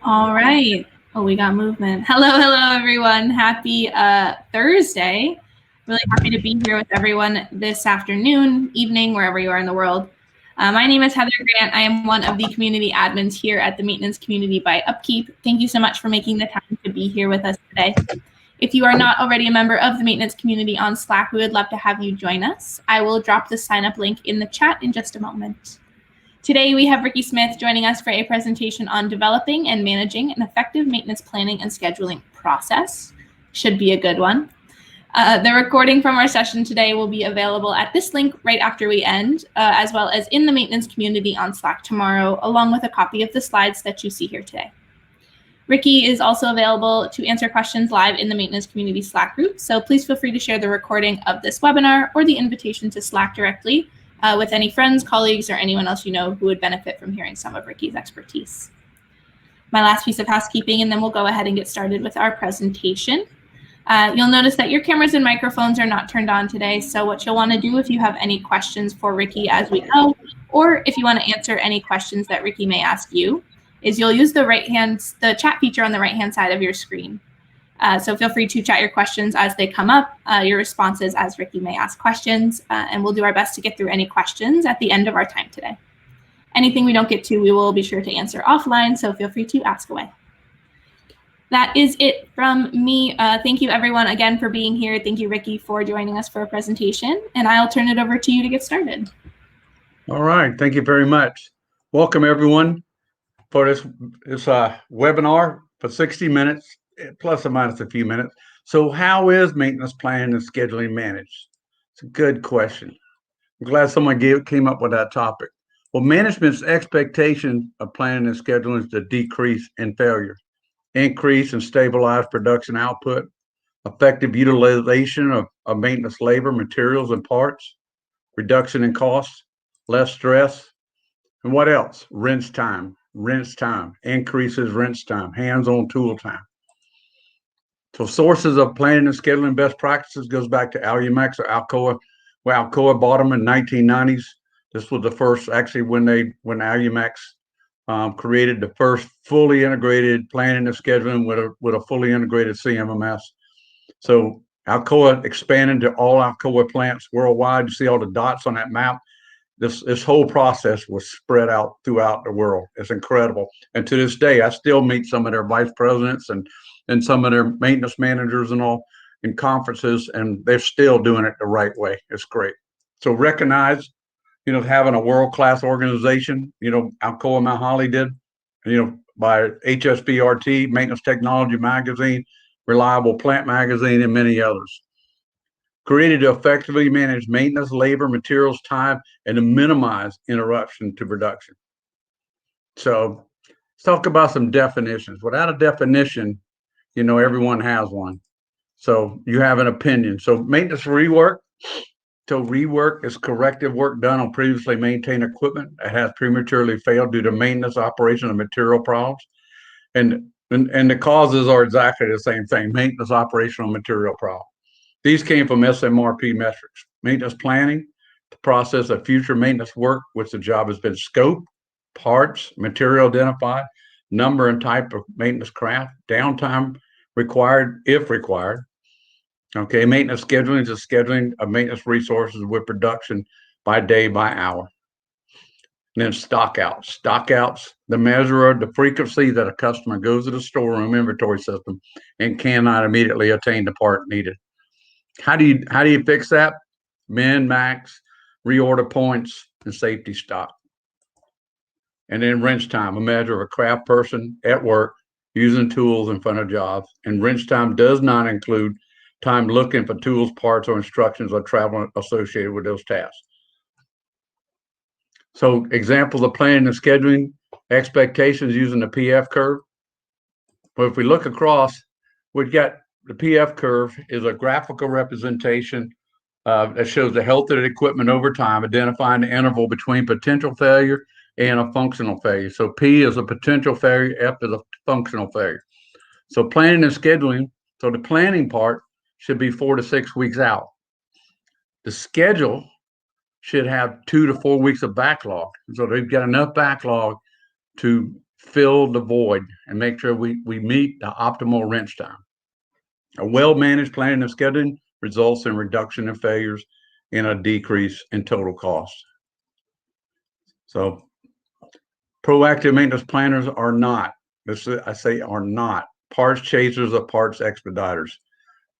All right. Oh, we got movement. Hello, everyone. Happy Thursday. Really happy to be here with everyone this afternoon, evening, wherever you are in the world. My name is Heather Grant. I am one of the community admins here at the Maintenance Community by Upkeep. Thank you so much for making the time to be here with us today. If you are not already a member of the maintenance community on Slack, we would love to have you join us. I will drop the sign up link in the chat in just a moment. Today, we have Ricky Smith joining us for a presentation on developing and managing an effective maintenance planning and scheduling process. Should be a good one. The recording from our session today will be available at this link right after we end, as well as in the maintenance community on Slack tomorrow, along with a copy of the slides that you see here today. Ricky is also available to answer questions live in the maintenance community Slack group, so please feel free to share the recording of this webinar or the invitation to Slack directly with any friends, colleagues, or anyone else you know who would benefit from hearing some of Ricky's expertise. My last piece of housekeeping, and then we'll go ahead and get started with our presentation. You'll notice that your cameras and microphones are not turned on today, so what you'll want to do if you have any questions for Ricky as we go, or if you want to answer any questions that Ricky may ask you, is you'll use the chat feature on the right-hand side of your screen. So feel free to chat your questions as they come up, your responses as Ricky may ask questions, and we'll do our best to get through any questions at the end of our time today. Anything we don't get to, we will be sure to answer offline, so feel free to ask away. That is it from me. Thank you everyone again for being here. Thank you, Ricky, for joining us for a presentation, and I'll turn it over to you to get started. All right, thank you very much. Welcome everyone for this webinar for 60 minutes. Plus or minus a few minutes. So how is maintenance planning and scheduling managed? It's a good question. I'm glad someone came up with that topic. Well, management's expectation of planning and scheduling is to decrease in failure, increase and stabilize production output, effective utilization of maintenance labor, materials, and parts, reduction in costs, less stress, and what else? Rinse time, increases rinse time, hands-on tool time. So sources of planning and scheduling best practices goes back to Alumex or Alcoa. Well, Alcoa bought them in 1990s. This was the first, actually, when Alumex created the first fully integrated planning and scheduling with a fully integrated CMMS. So Alcoa expanded to all Alcoa plants worldwide. You see all the dots on that map. This whole process was spread out throughout the world. It's incredible. And to this day, I still meet some of their vice presidents and some of their maintenance managers and all in conferences, and they're still doing it the right way. It's great. So recognize, having a world-class organization, Alcoa Mount Holly did, by HSBRT, Maintenance Technology Magazine, Reliable Plant Magazine, and many others. Created to effectively manage maintenance, labor, materials, time, and to minimize interruption to production. So let's talk about some definitions. Without a definition, everyone has one. So you have an opinion. So maintenance rework. So rework is corrective work done on previously maintained equipment that has prematurely failed due to maintenance, operation, and material problems. And the causes are exactly the same thing: maintenance, operational, material problem. These came from SMRP metrics. Maintenance planning, the process of future maintenance work, which the job has been scoped, parts, material identified, number and type of maintenance craft, downtime required, if required. Okay, maintenance scheduling is the scheduling of maintenance resources with production by day, by hour. And then stockouts. Stockouts, the measure of the frequency that a customer goes to the storeroom inventory system and cannot immediately attain the part needed. How do you fix that? Min, max, reorder points, and safety stock. And then wrench time, a measure of a craft person at work using tools in front of jobs. And wrench time does not include time looking for tools, parts, or instructions or travel associated with those tasks. So examples of planning and scheduling expectations using the PF curve. Well, if we look across, we've got the PF curve is a graphical representation that shows the health of the equipment over time, identifying the interval between potential failure and a functional failure. So P is a potential failure, F is a functional failure. So planning and scheduling, so the planning part should be 4 to 6 weeks out. The schedule should have 2 to 4 weeks of backlog. So they've got enough backlog to fill the void and make sure we meet the optimal wrench time. A well-managed planning and scheduling results in reduction in failures and a decrease in total cost. So proactive maintenance planners are not, I say are not, parts chasers or parts expediters.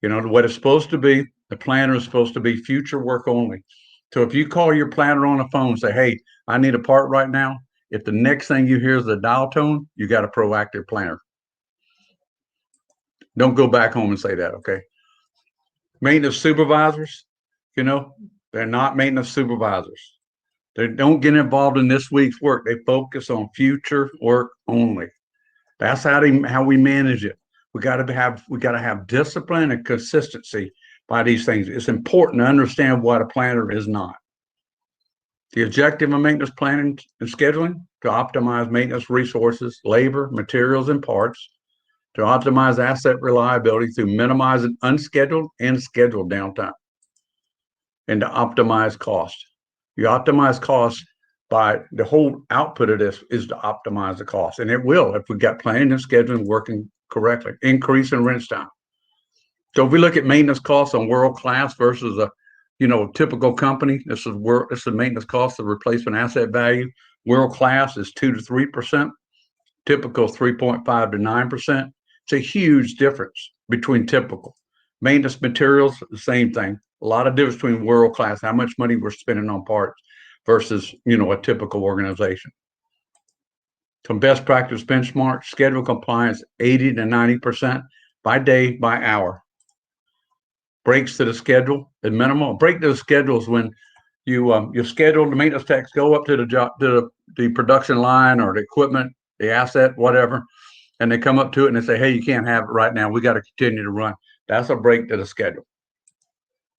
You know, what it's supposed to be, the planner is supposed to be future work only. So if you call your planner on the phone and say, hey, I need a part right now, if the next thing you hear is the dial tone, you got a proactive planner. Don't go back home and say that, okay? Maintenance supervisors, you know, they're not maintenance supervisors. They don't get involved in this week's work. They focus on future work only. That's how we manage it. We got to have discipline and consistency by these things. It's important to understand what a planner is not. The objective of maintenance planning and scheduling to optimize maintenance resources, labor, materials, and parts, to optimize asset reliability through minimizing unscheduled and scheduled downtime, and to optimize cost. You optimize cost by the whole output of this is to optimize the cost, and it will if we got planning and scheduling working correctly. Increase in wrench time. So if we look at maintenance costs on world class versus a typical company, this is maintenance cost of replacement asset value. World class is 2 to 3%, typical 3.5 to 9%. It's a huge difference between typical. Maintenance materials, the same thing. A lot of difference between world class, how much money we're spending on parts versus a typical organization. Some best practice benchmarks: schedule compliance 80 to 90% by day, by hour. Breaks to the schedule at minimum. Break to the schedule is when you schedule the maintenance techs go up to the job, to the production line or the equipment, the asset, whatever, and they come up to it and they say, hey, you can't have it right now. We got to continue to run. That's a break to the schedule.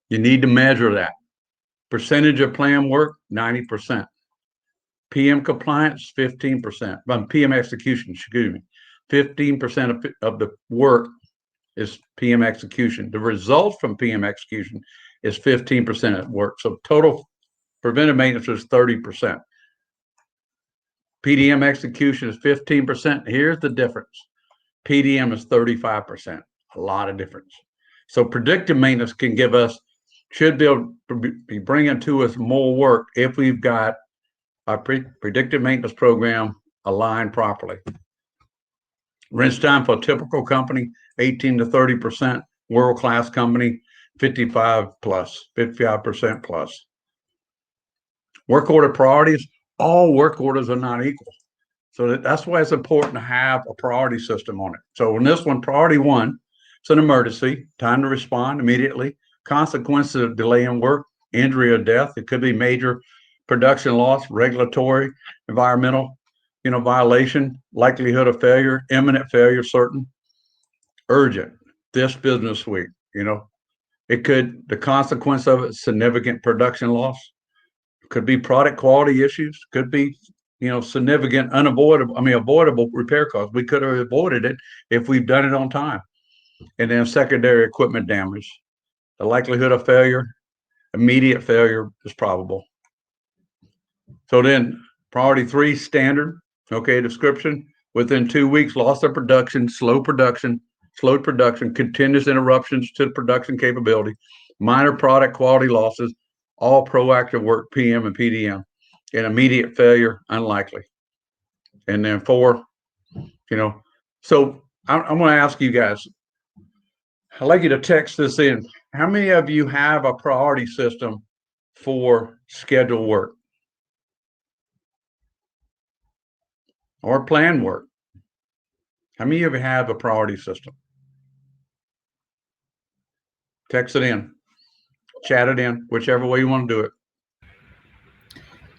You need to measure that. Percentage of planned work, 90%. PM compliance, 15%. PM execution, excuse me. 15% of the work is PM execution. The result from PM execution is 15% of work. So total preventive maintenance is 30%. PDM execution is 15%. Here's the difference. PDM is 35%. A lot of difference. So predictive maintenance can give us, should be bringing to us more work if we've got our predictive maintenance program aligned properly. Wrench time for a typical company, 18 to 30%. World-class company, 55% plus. Work order priorities, all work orders are not equal. So that's why it's important to have a priority system on it. So in this one, priority one, it's an emergency, time to respond immediately. Consequences of delay in work, injury or death. It could be major production loss, regulatory, environmental, violation, likelihood of failure, imminent failure, certain, urgent, this business week, the consequence of it, significant production loss, could be product quality issues, could be, significant, avoidable repair costs. We could have avoided it if we've done it on time. And then secondary equipment damage, the likelihood of failure, immediate failure is probable. So then priority 3, standard, description, within 2 weeks, loss of production, slowed production, continuous interruptions to the production capability, minor product quality losses, all proactive work, PM and PDM, and immediate failure, unlikely. And then 4, so I'm going to ask you guys, I'd like you to text this in. How many of you have a priority system for scheduled work or planned work? How many of you have a priority system? Text it in, chat it in, whichever way you want to do it.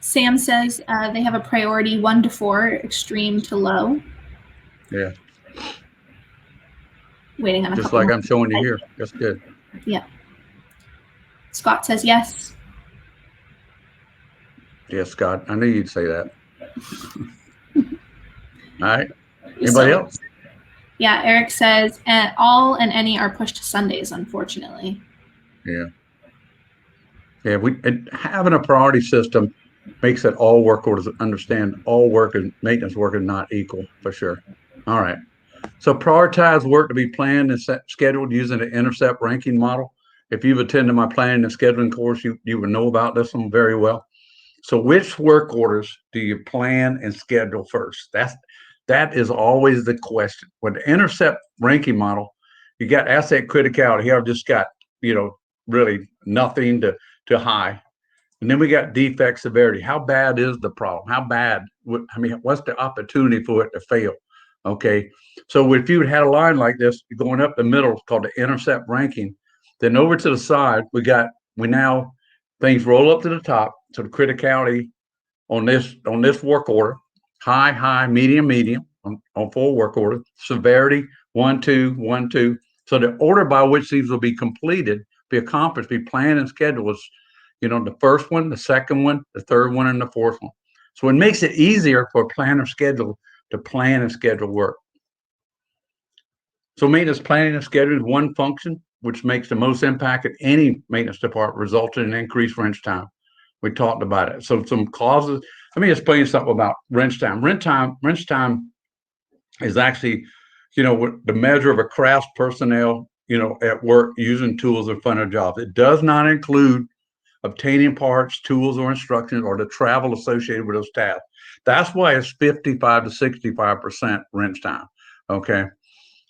Sam says they have a priority 1 to 4, extreme to low. Yeah. Waiting on a just couple like more. I'm showing you here. That's good. Yeah. Scott says yes. Yes, Scott. I knew you'd say that. All right. Anybody else? Yeah, Eric says all and any are pushed to Sundays, unfortunately. Yeah. Yeah, having a priority system makes it all work orders understand all work and maintenance work is not equal for sure. All right. So prioritize work to be planned and scheduled using the intercept ranking model. If you've attended my planning and scheduling course, you would know about this one very well. So which work orders do you plan and schedule first? That is always the question. With the intercept ranking model, you got asset criticality. Here I've just got, really nothing to high. And then we got defect severity. How bad is the problem? How bad? What's the opportunity for it to fail? Okay. So if you had a line like this going up the middle, it's called the intercept ranking. Then over to the side, we now things roll up to the top. So the criticality on this work order, high, medium, medium on full work order, severity 1, 2, 1, 2. So the order by which these will be completed, be accomplished, be planned and scheduled is, the first one, the second one, the third one, and the fourth one. So it makes it easier for a planner schedule to plan and schedule work. So maintenance planning and scheduling is one function which makes the most impact at any maintenance department, resulting in increased wrench time. We talked about it. So some causes. Let me explain something about wrench time. Wrench time is actually, the measure of a craft personnel, at work using tools in front of jobs. It does not include obtaining parts, tools, or instructions, or the travel associated with those tasks. That's why it's 55 to 65% wrench time. Okay.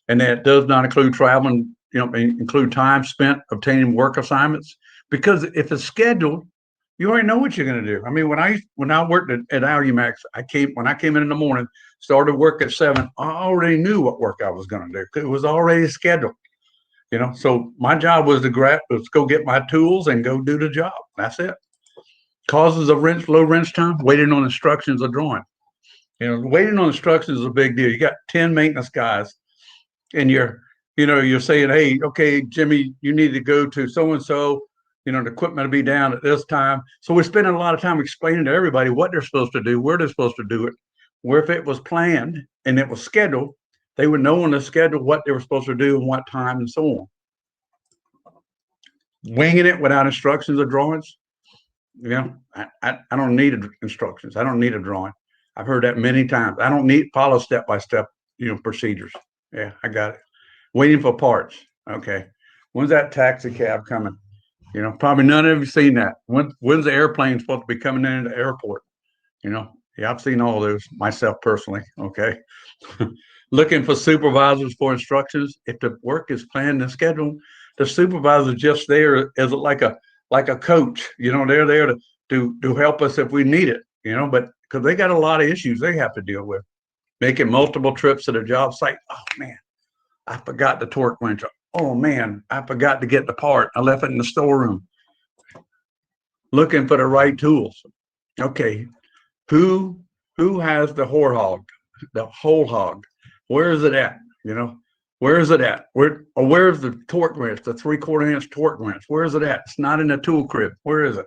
And that does not include traveling, include time spent obtaining work assignments. Because if it's scheduled, you already know what you're going to do. I mean, when I worked at Alumax, when I came in the morning, started work at 7, I already knew what work I was going to do. It was already scheduled. So my job was to go get my tools and go do the job. That's it. Causes of low wrench time, waiting on instructions or drawing. Waiting on instructions is a big deal. You got 10 maintenance guys and you're saying, hey, okay, Jimmy, you need to go to so-and-so, the equipment will be down at this time. So we're spending a lot of time explaining to everybody what they're supposed to do, where they're supposed to do it, where if it was planned and it was scheduled, they would know on the schedule what they were supposed to do and what time and so on. Winging it without instructions or drawings, I don't need instructions. I don't need a drawing. I've heard that many times. I don't need follow step-by-step, procedures. Yeah, I got it. Waiting for parts. Okay. When's that taxi cab coming? Probably none of you seen that. When's the airplane supposed to be coming into the airport? Yeah, I've seen all those myself personally. Okay. Looking for supervisors for instructions. If the work is planned and scheduled, the supervisor is just there as like a coach. They're there to help us if we need it. But because they got a lot of issues they have to deal with. Making multiple trips to the job site. Oh man, I forgot the torque wrench. Oh man, I forgot to get the part. I left it in the storeroom. Looking for the right tools. Okay, who has the whole hog? Where is it at? Where is it at? Where's the torque wrench, the 3/4 inch torque wrench? Where is it at? It's not in the tool crib. Where is it?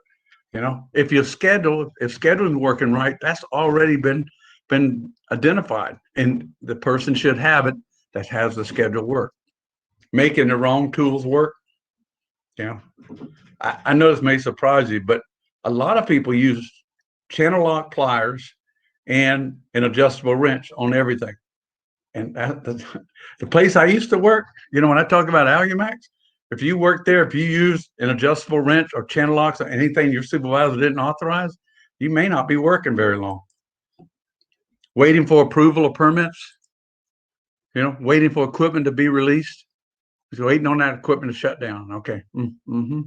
If scheduling's working right, that's already been identified, and the person should have it that has the scheduled work. Making the wrong tools work. I know this may surprise you, but a lot of people use channel lock pliers and an adjustable wrench on everything. And the place I used to work, when I talk about Alumax, if you work there, if you use an adjustable wrench or channel locks or anything your supervisor didn't authorize, you may not be working very long. Waiting for approval of permits, waiting for equipment to be released. We're waiting on that equipment to shut down. Okay. Mm-hmm.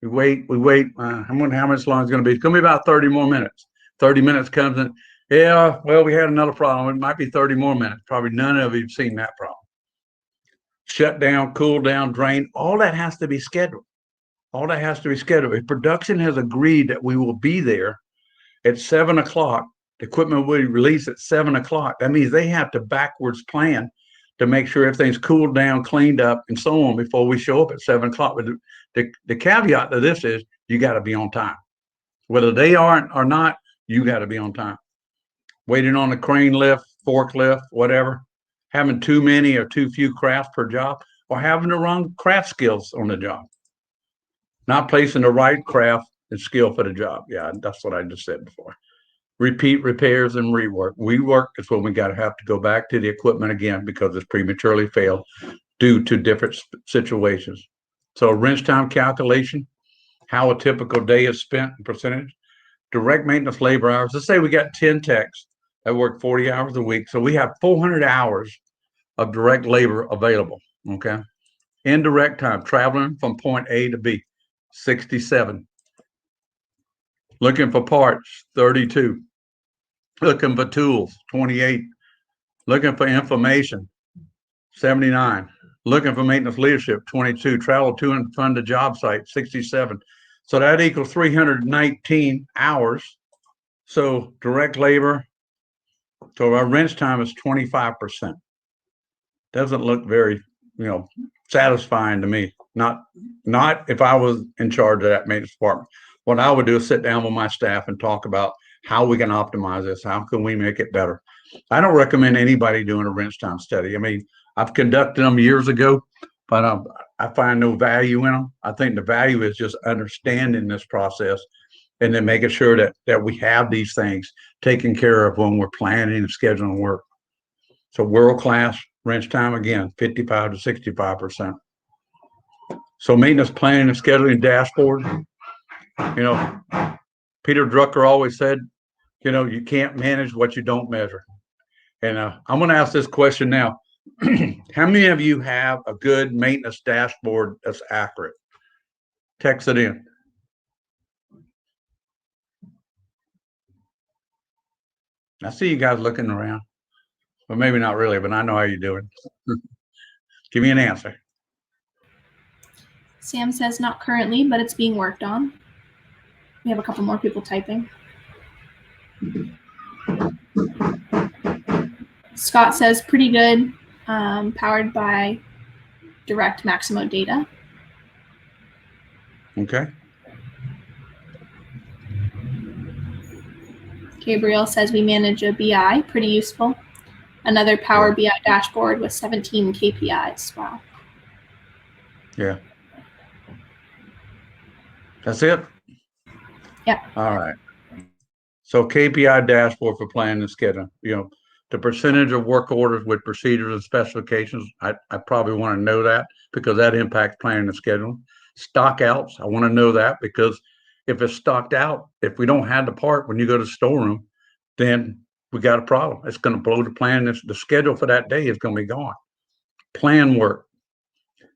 We wait. I wonder how much longer it's going to be. It's going to be about 30 more minutes. 30 minutes comes in. Yeah, well, we had another problem. It might be 30 more minutes. Probably none of you have seen that problem. Shut down, cool down, drain. All that has to be scheduled. If production has agreed that we will be there at 7 o'clock, the equipment will be released at 7 o'clock. That means they have to backwards plan to make sure everything's cooled down, cleaned up, and so on before we show up at 7 o'clock. But the caveat to this is you got to be on time. Whether they aren't or not, you got to be on time. Waiting on a crane lift, forklift, whatever, having too many or too few crafts per job, or having the wrong craft skills on the job. Not placing the right craft and skill for the job. Yeah, that's what I just said before. Repeat repairs and rework. Rework is when we got to have to go back to the equipment again because it's prematurely failed due to different situations. So wrench time calculation, how a typical day is spent in percentage. Direct maintenance labor hours. Let's say we got 10 techs that work 40 hours a week. So we have 400 hours of direct labor available. Okay. Indirect time, traveling from point A to B, 67. Looking for parts, 32. Looking for tools, 28. Looking for information, 79. Looking for maintenance leadership, 22. Travel to and from the job site, 67. So that equals 319 hours. So direct labor, so our wrench time is 25%. Doesn't look very, satisfying to me. Not if I was in charge of that maintenance department. What I would do is sit down with my staff and talk about how we can optimize this. How can we make it better? I don't recommend anybody doing a wrench time study. I mean, I've conducted them years ago, but I find no value in them. I think the value is just understanding this process and then making sure that we have these things taken care of when we're planning and scheduling work. So world-class wrench time, again, 55 to 65%. So maintenance planning and scheduling dashboard, Peter Drucker always said, you can't manage what you don't measure. And I'm going to ask this question now. How many of you have a good maintenance dashboard that's accurate? Text it in. I see you guys looking around. Well, maybe not really, but I know how you're doing. Give me an answer. Sam says not currently, but it's being worked on. We have a couple more people typing. Scott says pretty good, powered by direct Maximo data. Okay. Gabriel says we manage a BI, pretty useful. Another Power BI dashboard with 17 KPIs. Wow. Yeah. That's it? Yeah. All right. So KPI dashboard for planning and scheduling, the percentage of work orders with procedures and specifications. I probably want to know that because that impacts planning and scheduling. Stock outs. I want to know that because if it's stocked out, if we don't have the part when you go to the storeroom, then we got a problem. It's going to blow the plan. The schedule for that day is going to be gone. Plan work.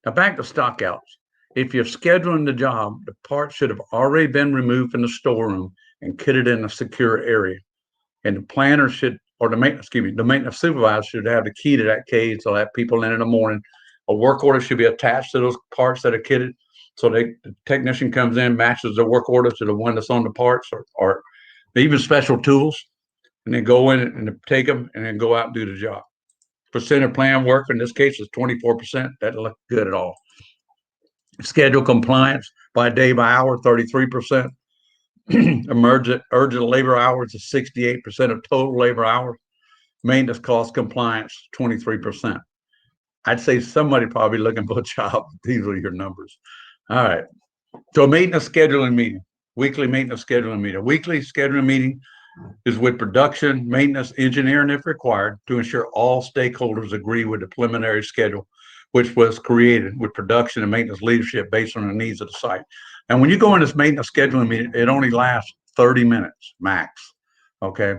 Now back to stock outs. If you're scheduling the job, the part should have already been removed from the storeroom and kitted in a secure area. And the planner should, or the maintenance supervisor should have the key to that cage so that people in the morning. A work order should be attached to those parts that are kitted. So the technician comes in, matches the work order to the one that's on the parts or even special tools, and then go in and take them and then go out and do the job. Percent of plan work in this case is 24%. That doesn't look good at all. Schedule compliance by day by hour, 33%. Urgent labor hours is 68% of total labor hours. Maintenance cost compliance, 23%. I'd say somebody probably looking for a job. These are your numbers. All right. So maintenance scheduling meeting, weekly maintenance scheduling meeting. Weekly scheduling meeting is with production, maintenance, engineering if required to ensure all stakeholders agree with the preliminary schedule, which was created with production and maintenance leadership based on the needs of the site. And when you go in this maintenance scheduling meeting, it only lasts 30 minutes max. Okay.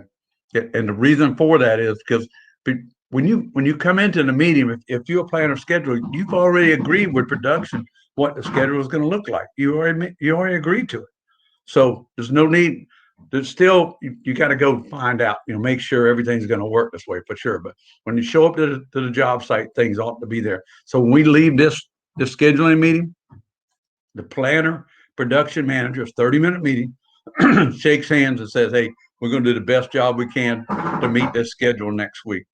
And the reason for that is because when you come into the meeting, if you're a planner schedule, you've already agreed with production what the schedule is going to look like. You already agreed to it. So there's no need. There's still you got to go find out, make sure everything's going to work this way for sure. But when you show up to the job site, things ought to be there. So when we leave this scheduling meeting, the planner, production manager, 30-minute meeting, shakes hands and says, "Hey, we're going to do the best job we can to meet this schedule next week."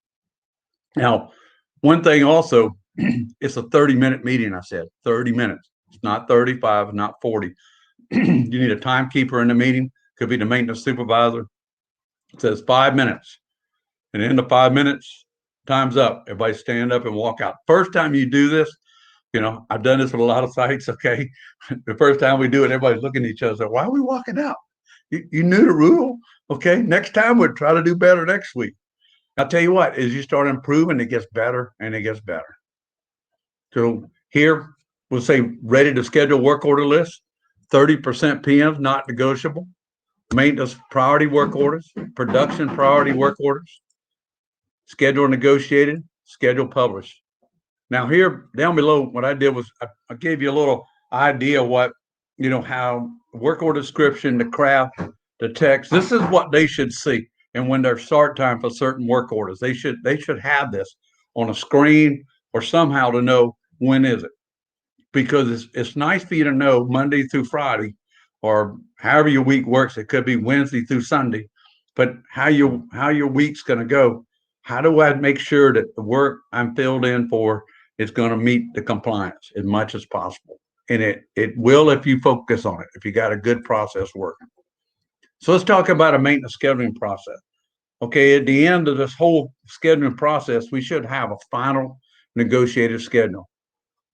Now, one thing also, it's a 30-minute meeting. I said 30 minutes. It's not 35, not 40. You need a timekeeper in the meeting. Could be the maintenance supervisor. It says 5 minutes. And in the 5 minutes, time's up. Everybody stand up and walk out. First time you do this, I've done this with a lot of sites. Okay. The first time we do it, everybody's looking at each other. Why are we walking out? You knew the rule. Okay. Next time we'll try to do better next week. I'll tell you what, as you start improving, it gets better and it gets better. So here we'll say ready to schedule work order list, 30% PMs, not negotiable, maintenance priority work orders, production priority work orders, schedule negotiated, schedule published. Now here down below, what I did was I gave you a little idea what, how work order description, the craft, the text, this is what they should see. And when their start time for certain work orders, they should have this on a screen or somehow to know when is it. Because it's nice for you to know Monday through Friday or however your week works. It could be Wednesday through Sunday, but how your week's going to go. How do I make sure that the work I'm filled in for is going to meet the compliance as much as possible? And it will if you focus on it, if you got a good process working. So let's talk about a maintenance scheduling process. Okay, at the end of this whole scheduling process, we should have a final negotiated schedule.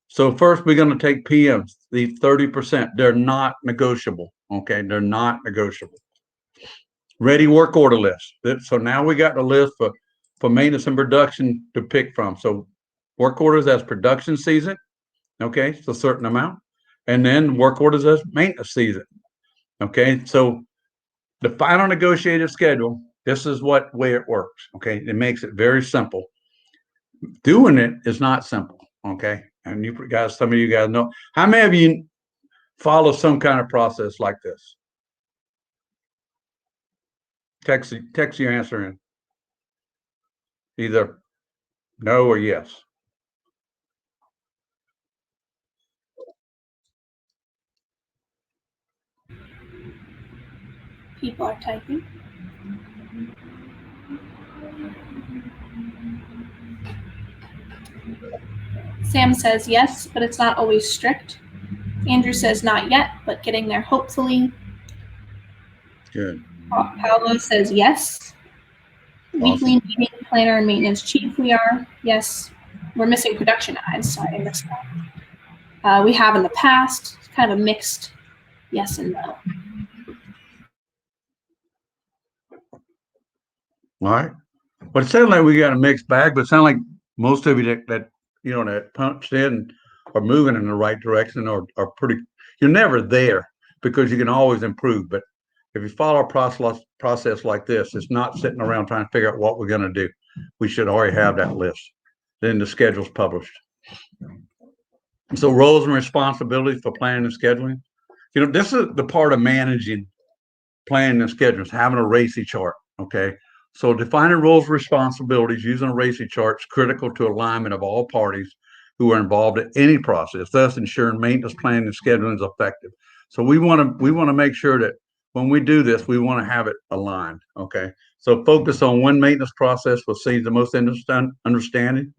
So first, we're going to take PMs, the 30%. They're not negotiable. Okay, they're not negotiable. Ready work order list. So now we got the list for maintenance and production to pick from. So work orders as production season. Okay, it's a certain amount. And then work orders as maintenance season. Okay, so the final negotiated schedule, this is what way it works. Okay, it makes it very simple. Doing it is not simple. Okay, and you guys, some of you guys know. How many of you follow some kind of process like this? Text your answer in. Either no or yes. People are typing. Sam says yes, but it's not always strict. Andrew says not yet, but getting there hopefully. Good. Paolo says yes. Awesome. Weekly meeting planner and maintenance chief, we are. Yes. We're missing production eyes. Sorry, I missed that. We have in the past. It's kind of a mixed yes and no. All right. But it sounds like we got a mixed bag, but it sounds like most of you that punched in are moving in the right direction or are pretty, you're never there because you can always improve. But if you follow a process like this, it's not sitting around trying to figure out what we're going to do. We should already have that list. Then the schedule's published. So roles and responsibilities for planning and scheduling. This is the part of managing planning and scheduling, is having a RACI chart. Okay. So defining roles and responsibilities using a RACI chart is critical to alignment of all parties who are involved in any process, thus ensuring maintenance planning and scheduling is effective. So we want to make sure that when we do this, we want to have it aligned. Okay. So focus on one maintenance process will save the most misunderstanding,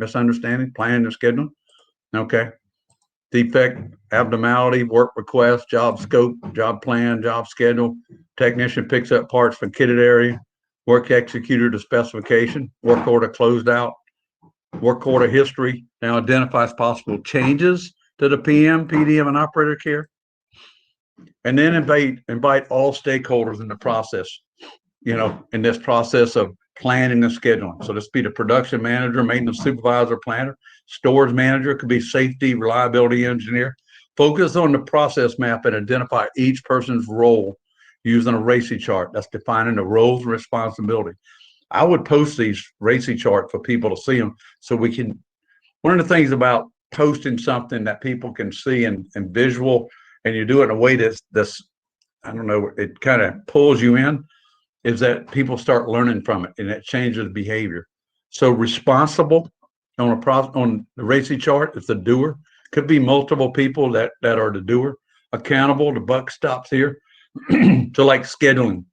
planning and scheduling. Okay. Defect, abnormality, work request, job scope, job plan, job schedule. Technician picks up parts from kitted area. Work executed to specification. Work order closed out. Work order history. Now identifies possible changes to the PM, PDM, and operator care. And then invite all stakeholders in the process, in this process of planning and scheduling. So this be the production manager, maintenance supervisor, planner, stores manager, could be safety, reliability engineer. Focus on the process map and identify each person's role using a RACI chart. That's defining the roles and responsibility. I would post these RACI charts for people to see them so we can, one of the things about posting something that people can see and visual, and you do it in a way that's I don't know, it kind of pulls you in, is that people start learning from it and it changes behavior. So responsible on the RACI chart is the doer. Could be multiple people that are the doer. Accountable, the buck stops here. So like scheduling.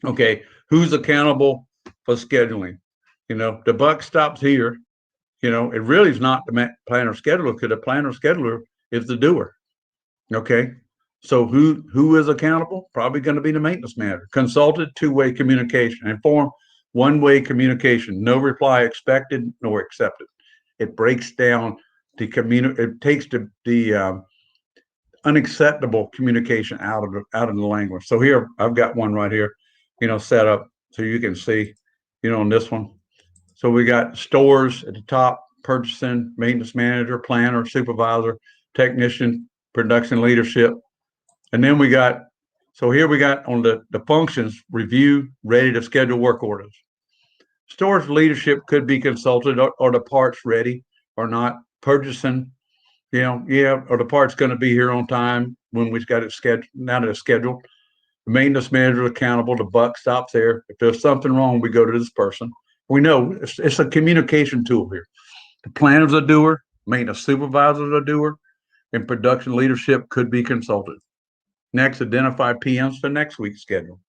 Okay, who's accountable for scheduling? The buck stops here. It really is not the planner scheduler, because the planner scheduler is the doer. Okay. So who is accountable? Probably going to be the maintenance manager. Consulted, two-way communication. Inform, one-way communication. No reply expected nor accepted. It breaks down it takes the unacceptable communication out of the language. So here I've got one right here, set up so you can see, on this one. So we got stores at the top, purchasing, maintenance manager, planner, supervisor, technician, production leadership. And then here we got on the functions, review, ready to schedule work orders. Stores leadership could be consulted, or the parts ready or not. Purchasing, or the part's going to be here on time when we've got it scheduled. Now that it's scheduled, the maintenance manager is accountable. The buck stops there. If there's something wrong, we go to this person. We know it's a communication tool here. The planner's a doer, maintenance supervisor's a doer, and production leadership could be consulted. Next, identify PMs for next week's schedule.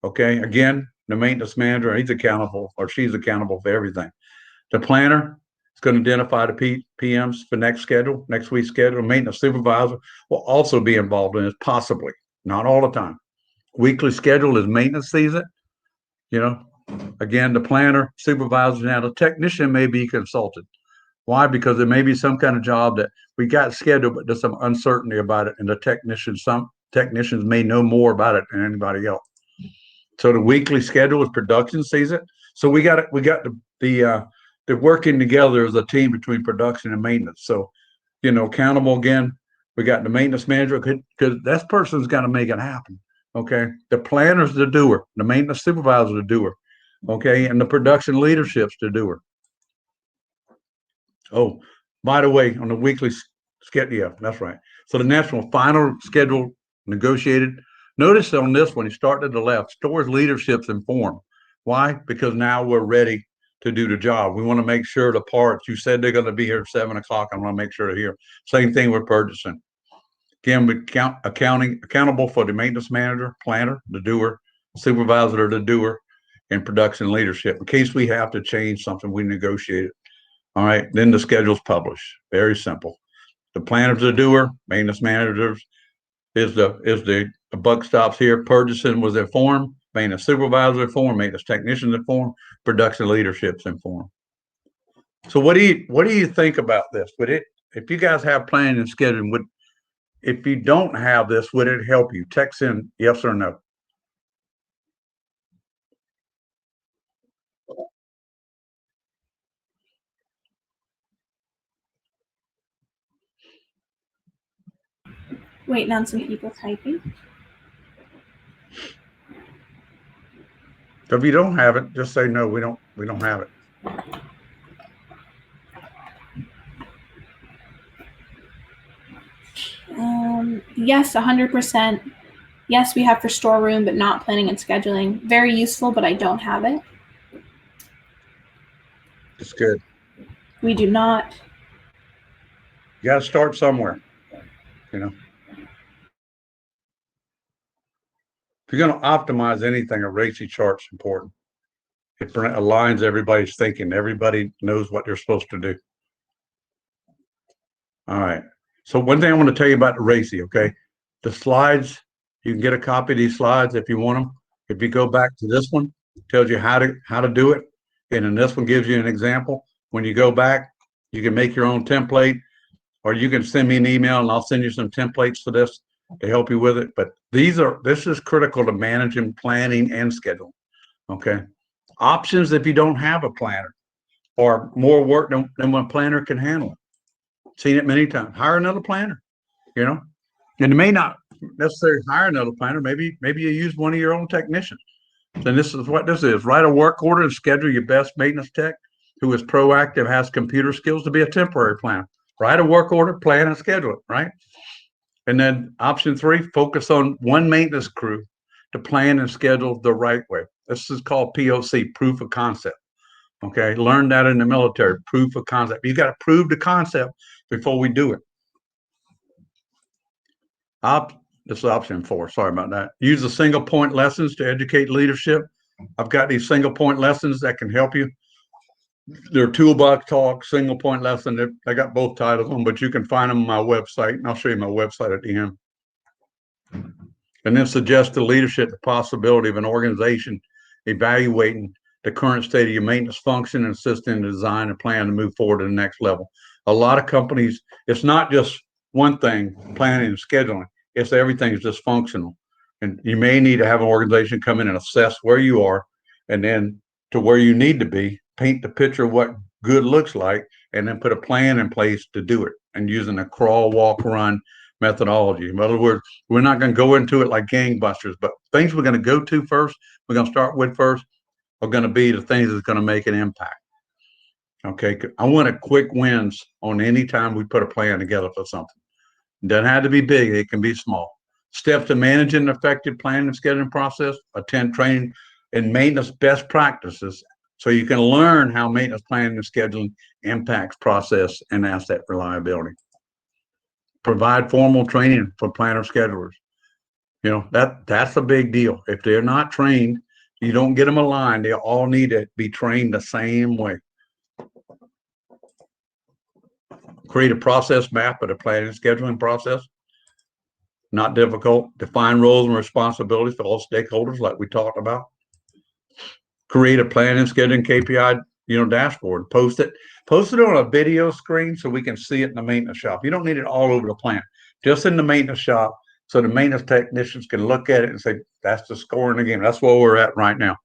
Okay, again, the maintenance manager, he's accountable or she's accountable for everything. The planner is going to identify the PMs for next week's schedule. Maintenance supervisor will also be involved in it, possibly, not all the time. Weekly schedule is maintenance season. Again, the planner, supervisor, now the technician may be consulted. Why? Because there may be some kind of job that we got scheduled, but there's some uncertainty about it, and some technicians may know more about it than anybody else. So the weekly schedule is production season. So we got the working together as a team between production and maintenance. So, accountable again. We got the maintenance manager because that person's got to make it happen. Okay. The planner's the doer, the maintenance supervisor the doer. Okay, and the production leadership's the doer. Oh, by the way, on the weekly schedule, yeah, that's right. So the national final schedule negotiated. Notice on this one, you start to the left, stores leadership's informed. Why? Because now we're ready to do the job. We want to make sure the parts, you said they're going to be here at 7:00. I want to make sure they're here. Same thing with purchasing. Again, accountable for the maintenance manager, planner, the doer, supervisor, the doer, and production leadership. In case we have to change something, we negotiate it. All right, then the schedule's published. Very simple. The planner's the doer, maintenance managers is the buck stops here. Purchasing was informed, maintenance supervisor informed, maintenance technician informed, production leadership's informed. So what do you think about this? If you guys have planning and scheduling, if you don't have this, would it help you? Text in yes or no. Waiting on some people typing. So if you don't have it, just say no. We don't have it. Yes, 100%. Yes, we have for storeroom, but not planning and scheduling. Very useful, but I don't have it. It's good. We do not. You got to start somewhere. If you're going to optimize anything, a RACI chart's important. It aligns everybody's thinking. Everybody knows what they're supposed to do. All right. So one thing I want to tell you about the RACI, okay? The slides, you can get a copy of these slides if you want them. If you go back to this one, it tells you how to do it. And then this one gives you an example. When you go back, you can make your own template, or you can send me an email and I'll send you some templates for this to help you with it. But this is critical to managing, planning, and scheduling. Okay. Options if you don't have a planner, or more work than one planner can handle. Seen it many times. Hire another planner, and you may not necessarily hire another planner. Maybe you use one of your own technicians. Then this is what this is. Write a work order and schedule your best maintenance tech who is proactive, has computer skills to be a temporary planner. Write a work order, plan and schedule it, right? And then option 3, focus on one maintenance crew to plan and schedule the right way. This is called POC, proof of concept. Okay, learn that in the military, proof of concept. You got to prove the concept before we do it. This is option 4. Sorry about that. Use the single point lessons to educate leadership. I've got these single point lessons that can help you. They're toolbox talk, single point lesson. I got both titles on, but you can find them on my website, and I'll show you my website at the end. And then suggest to leadership the possibility of an organization evaluating the current state of your maintenance function and assisting in the design and plan to move forward to the next level. A lot of companies, it's not just one thing, planning and scheduling. It's everything's dysfunctional. And you may need to have an organization come in and assess where you are and then to where you need to be, paint the picture of what good looks like, and then put a plan in place to do it and using a crawl, walk, run methodology. In other words, we're not going to go into it like gangbusters, but things we're going to go to first, we're going to start with first, are going to be the things that's going to make an impact. Okay. I want a quick wins on any time we put a plan together for something. It doesn't have to be big, it can be small. Steps to managing an effective planning and scheduling process, attend training and maintenance best practices so you can learn how maintenance planning and scheduling impacts process and asset reliability. Provide formal training for planner schedulers. You know, that's a big deal. If they're not trained, you don't get them aligned. They all need to be trained the same way. Create a process map of the planning and scheduling process. Not difficult. Define roles and responsibilities for all stakeholders, like we talked about. Create a plan and scheduling KPI, dashboard. Post it on a video screen so we can see it in the maintenance shop. You don't need it all over the plant, just in the maintenance shop, so the maintenance technicians can look at it and say, "That's the score in the game. That's where we're at right now."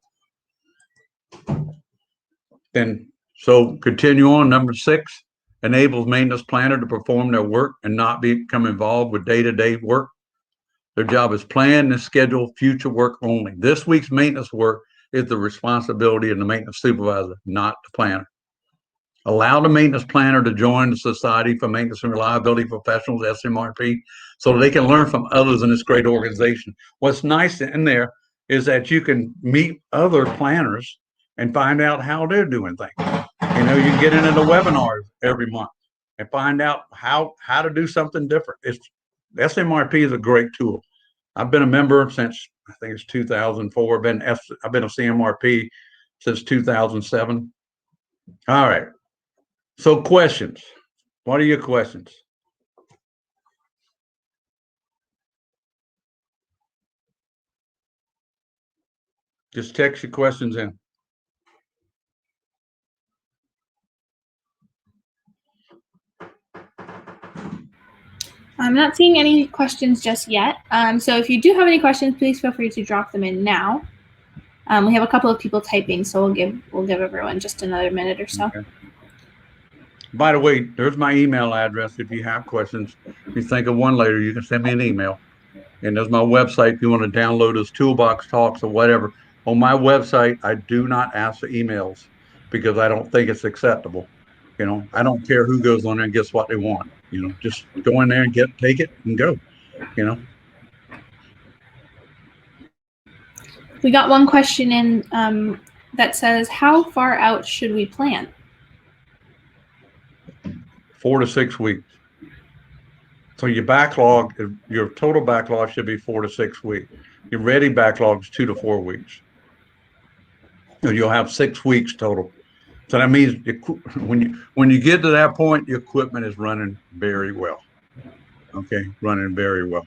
And so continue on. Number 6, enables maintenance planner to perform their work and not become involved with day-to-day work. Their job is plan and schedule future work only. This week's maintenance work is the responsibility of the maintenance supervisor, not the planner. Allow the maintenance planner to join the Society for Maintenance and Reliability Professionals, SMRP, so they can learn from others in this great organization. What's nice in there is that you can meet other planners and find out how they're doing things. You can get into the webinars every month and find out how to do something different. SMRP is a great tool. I've been a member since, I think it's 2004. I've been a CMRP since 2007. All right. So questions. What are your questions? Just text your questions in. I'm not seeing any questions just yet. So if you do have any questions, please feel free to drop them in now. We have a couple of people typing, so we'll give everyone just another minute or so. Okay. By the way, there's my email address. If you have questions, if you think of one later, you can send me an email. And there's my website if you want to download those toolbox talks or whatever. On my website, I do not ask for emails because I don't think it's acceptable. I don't care who goes on there and gets what they want. Just go in there and take it and go. We got one question in that says, how far out should we plan? 4 to 6 weeks. So your total backlog should be 4 to 6 weeks. Your ready backlog is 2 to 4 weeks. So you'll have 6 weeks total. So that means when you get to that point, your equipment is running very well. Okay, running very well.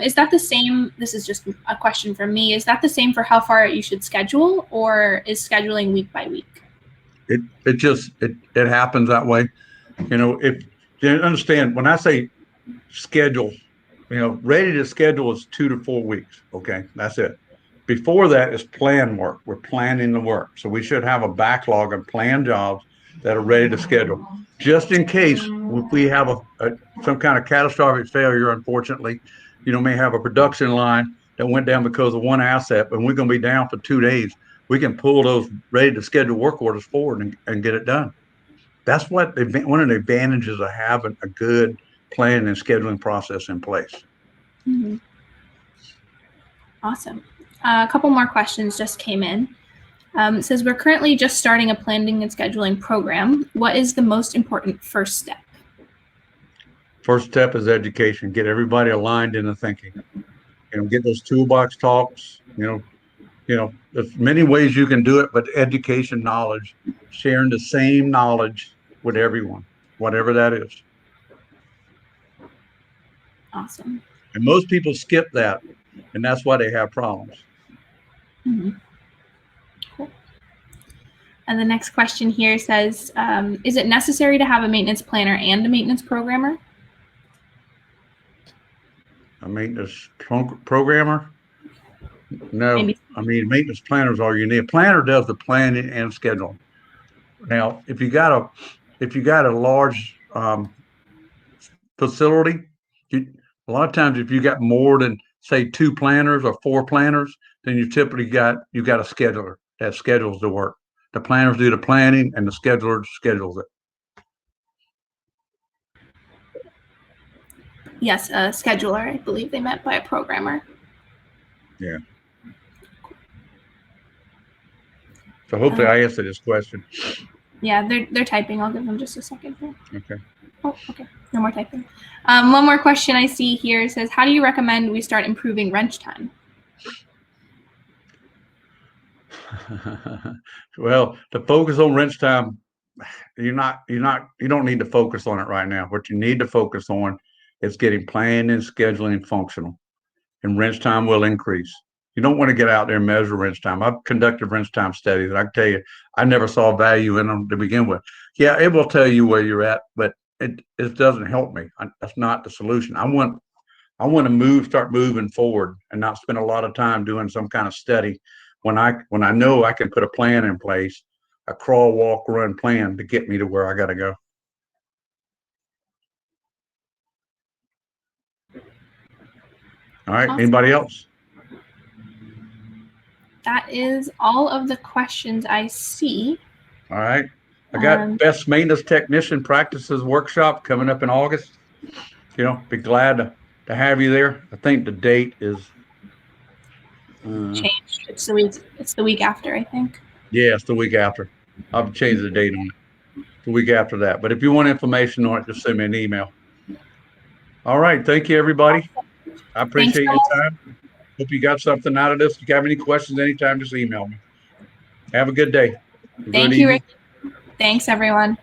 Is that the same? This is just a question from me. Is that the same for how far you should schedule, or is scheduling week by week? It happens that way. If you understand, when I say schedule, ready to schedule is 2 to 4 weeks. Okay, that's it. Before that is plan work. We're planning the work. So we should have a backlog of planned jobs that are ready to schedule. Just in case if we have some kind of catastrophic failure, unfortunately, may have a production line that went down because of one asset, but we're going to be down for 2 days. We can pull those ready to schedule work orders forward and get it done. That's one of the advantages of having a good planning and scheduling process in place. Mm-hmm. Awesome. A couple more questions just came in. It says, we're currently just starting a planning and scheduling program. What is the most important first step? First step is education. Get everybody aligned in the thinking. Get those toolbox talks. There's many ways you can do it, but education, knowledge, sharing the same knowledge with everyone, whatever that is. Awesome. And most people skip that, and that's why they have problems. Mm-hmm. Cool. And the next question here says, is it necessary to have a maintenance planner and a maintenance programmer? A maintenance programmer? No, Maybe. I mean, maintenance planner is all you need. A planner does the planning and scheduling. Now, if you got a large facility, a lot of times if you got more than say 2 planners or 4 planners, then you typically got a scheduler that schedules the work. The planners do the planning and the scheduler schedules it. Yes, a scheduler, I believe they meant by a programmer. Yeah. So hopefully I answered this question. Yeah, they're typing. I'll give them just a second here. Okay. Oh, okay. No more typing. One more question I see here says, how do you recommend we start improving wrench time? Well, to focus on wrench time, you don't need to focus on it right now. What you need to focus on is getting planning and scheduling functional, and wrench time will increase. You don't want to get out there and measure wrench time. I've conducted wrench time studies, and I can tell you, I never saw value in them to begin with. Yeah, it will tell you where you're at, but it doesn't help me. That's not the solution. I want to start moving forward, and not spend a lot of time doing some kind of study when I know I can put a plan in place, a crawl, walk, run plan to get me to where I got to go. All right. Awesome. Anybody else? That is all of the questions I see. All right. I got best maintenance technician practices workshop coming up in August. Be glad to have you there. I think the date is changed. It's the week after, I think. Yeah, it's the week after. I'll change the date on it. The week after that. But if you want information on it, just send me an email. All right. Thank you, everybody. I appreciate your time. Hope you got something out of this. If you have any questions anytime, just email me. Have a good day. Thank you, Rick. Thanks, everyone.